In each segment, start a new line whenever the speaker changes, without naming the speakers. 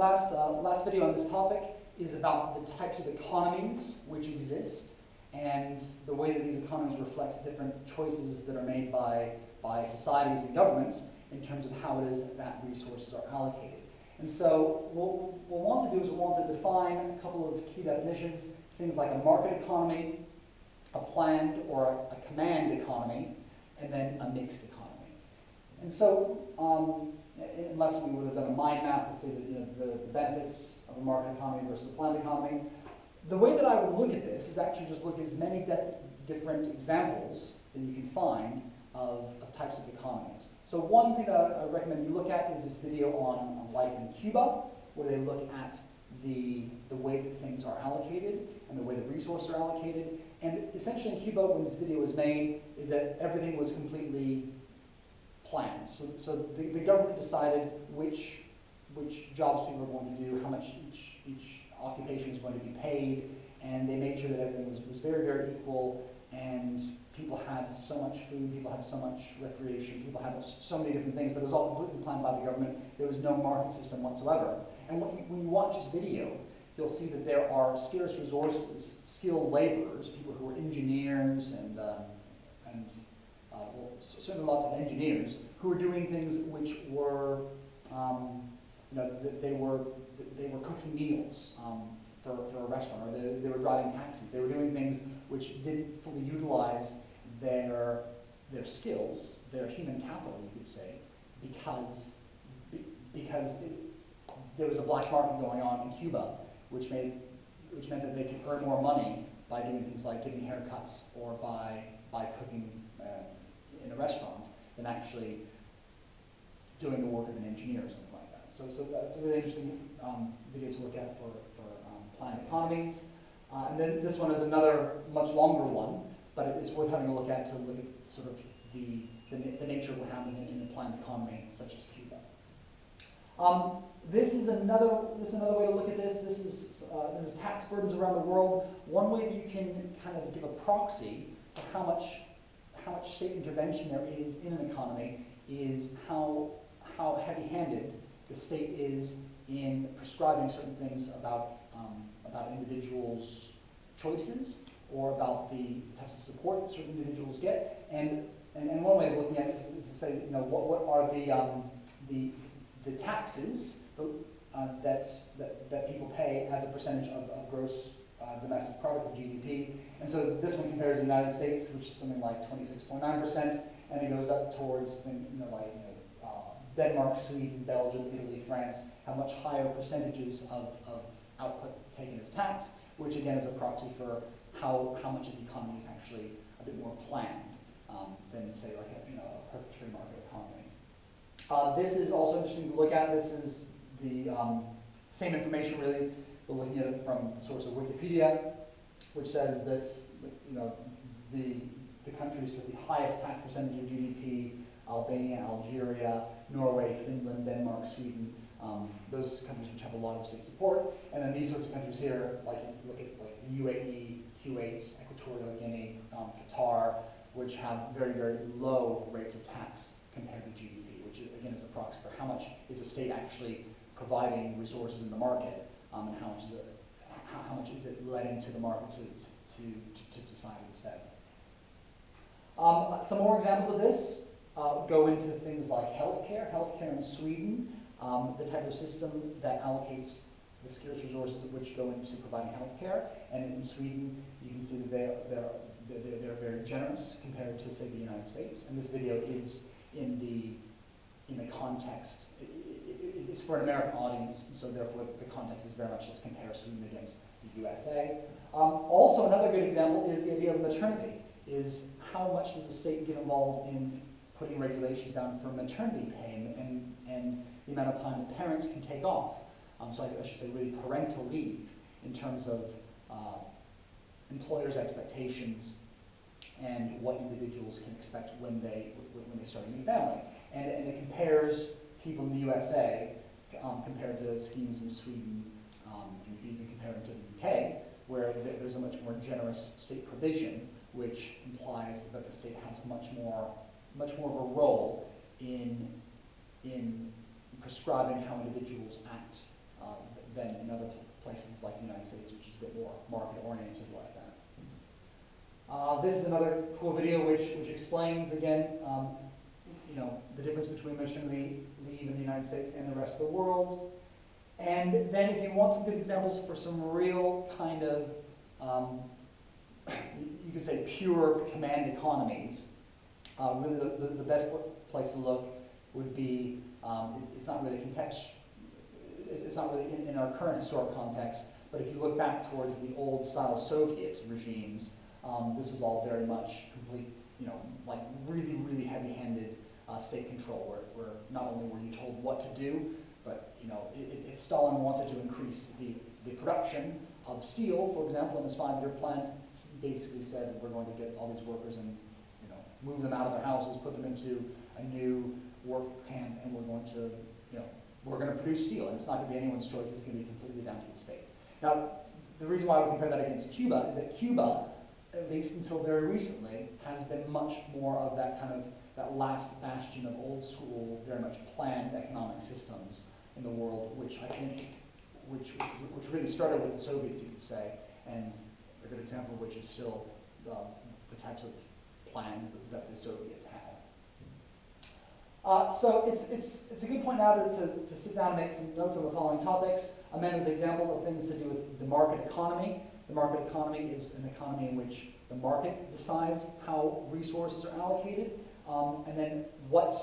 last video on this topic is about the types of economies which exist and the way that these economies reflect different choices that are made by societies and governments in terms of how it is that resources are allocated. And so what we'll want to do is we'll want to define a couple of key definitions, things like a market economy, a planned or a command economy, and then a mixed economy. And so, unless we would have done a mind map to say that the benefits of a market economy versus a planned economy, the way that I would look at this is actually just look at as many different examples that you can find of types of economies. So one thing that I recommend you look at is this video on life in Cuba, where they look at the way that things are allocated and the way the resources are allocated. And essentially in Cuba, when this video was made, is that everything was completely planned. So the government decided which jobs people were going to do, how much each occupation was going to be paid, and they made sure that everything was very, very equal, and people had so much food, people had so much recreation, people had so many different things, but it was all completely planned by the government. There was no market system whatsoever. And when you watch this video, you'll see that there are scarce resources, skilled laborers, people who are engineers and well, certainly lots of engineers who are doing things which were, they were cooking meals for a restaurant, or they were driving taxis. They were doing things which didn't fully utilize their skills, their human capital, you could say, because there was a black market going on in Cuba, which meant that they could earn more money by doing things like giving haircuts or by cooking in a restaurant than actually doing the work of an engineer or something like that. So that's a really interesting video to look at for planned economies. And then this one is another much longer one, but it's worth having a look at to look at sort of the nature of what happens in a planned economy such as Cuba. This is another way to look at this. This is tax burdens around the world. One way that you can kind of give a proxy for how much state intervention there is in an economy is how heavy-handed the state is in prescribing certain things about individuals' choices or about the types of support that certain individuals get. And one way of looking at it is to say, what are the taxes that people pay as a percentage of gross domestic product of GDP. And so this one compares the United States, which is something like 26.9%, and it goes up towards Denmark, Sweden, Belgium, Italy, France have much higher percentages of output taken as tax, which again is a proxy for how much of the economy is actually a bit more planned than say like a perfect free market economy. This is also interesting to look at. This is the same information really, but looking at it from the source of Wikipedia, which says that the countries with the highest tax percentage of GDP, Albania, Algeria, Norway, Finland, Denmark, Sweden, those countries which have a lot of state support. And then these sorts of countries here, like look at like UAE, Kuwait, Equatorial Guinea, Qatar, which have very, very low rates of tax compared to GDP, which again is a proxy for how much is the state actually providing resources in the market, and how much is it letting to the market to society instead. Some more examples of this go into things like healthcare. Healthcare in Sweden, the type of system that allocates the scarce resources which go into providing healthcare. And in Sweden, you can see that they're very generous compared to, say, the United States. And this video is in the context. It's for an American audience, so therefore the context is very much let's compare Sweden against the USA. Also, another good example is the idea of maternity. Is how much does the state get involved in putting regulations down for maternity pay and the amount of time that parents can take off. So I should say really parental leave in terms of employers' expectations and what individuals can expect when they start a new family. And it compares people in the USA compared to schemes in Sweden, and you can even compare them to the UK, where there's a much more generous state provision, which implies that the state has much more of a role in prescribing how individuals act than in other places like the United States, which is a bit more market-oriented like that. This is another cool video which explains, again, the difference between maternity leave in the United States and the rest of the world. And then if you want some good examples for some real kind of, you could say pure command economies, really the best place to look would be, it's not really it's not really in our current historic context, but if you look back towards the old style Soviet regimes, this was all very much complete, like really, really heavy-handed state control, where not only were you told what to do, but if Stalin wanted to increase the production of steel, for example, in his 5-year plan, he basically said we're going to get all these workers and move them out of their houses, put them into a new work camp, and we're going to produce steel, and it's not going to be anyone's choice. It's going to be completely down to the state. Now, the reason why we compare that against Cuba is that Cuba, at least until very recently, has been much more of that kind of that last bastion of old school, very much planned economic systems in the world, which I think, which really started with the Soviets, you could say, and a good example of which is still the types of plans that the Soviets had. So it's a good point now to sit down and make some notes on the following topics. I met with examples of things to do with the market economy. The market economy is an economy in which the market decides how resources are allocated, and then what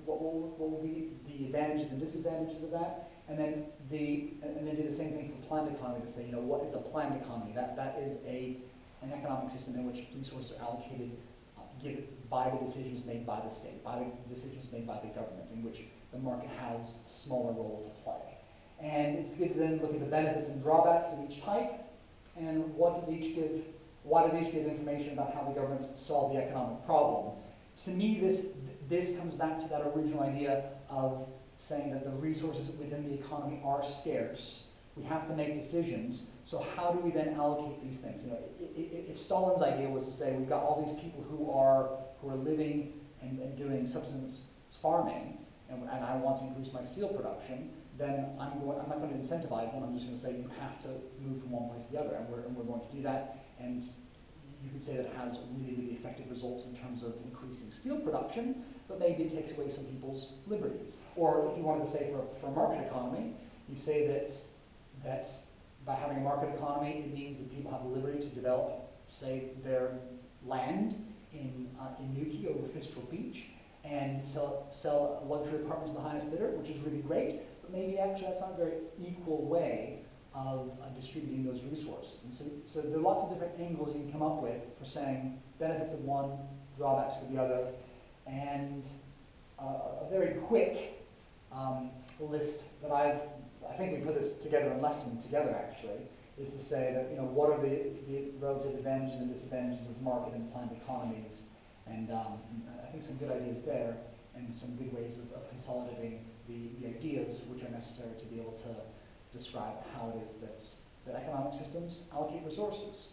will be the advantages and disadvantages of that, and then do the same thing for planned economy to say, what is a planned economy? That is an economic system in which resources are allocated by the decisions made by the state, by the decisions made by the government, in which the market has a smaller role to play. And it's good to then look at the benefits and drawbacks of each type, and why does each give information about how the governments solve the economic problem. To me, this comes back to that original idea of saying that the resources within the economy are scarce. We have to make decisions. So how do we then allocate these things? If Stalin's idea was to say we've got all these people who are living and doing subsistence farming, and I want to increase my steel production, then I'm not going to incentivize them. I'm just going to say you have to move from one place to the other, and we're going to do that. And you could say that it has really, really effective results in terms of increasing steel production, but maybe it takes away some people's liberties. Or if you wanted to say for a market economy, you say that by having a market economy, it means that people have the liberty to develop, say, their land in Newquay over Fistral Beach and sell luxury apartments to the highest bidder, which is really great, but maybe actually that's not a very equal way of distributing those resources. And so there are lots of different angles you can come up with for saying benefits of one, drawbacks for the other, and a very quick list that I think we put this together in lesson together actually, is to say that what are the relative advantages and disadvantages of market and planned economies, and I think some good ideas there, and some good ways of consolidating the ideas which are necessary to be able to describe how it is that economic systems allocate resources.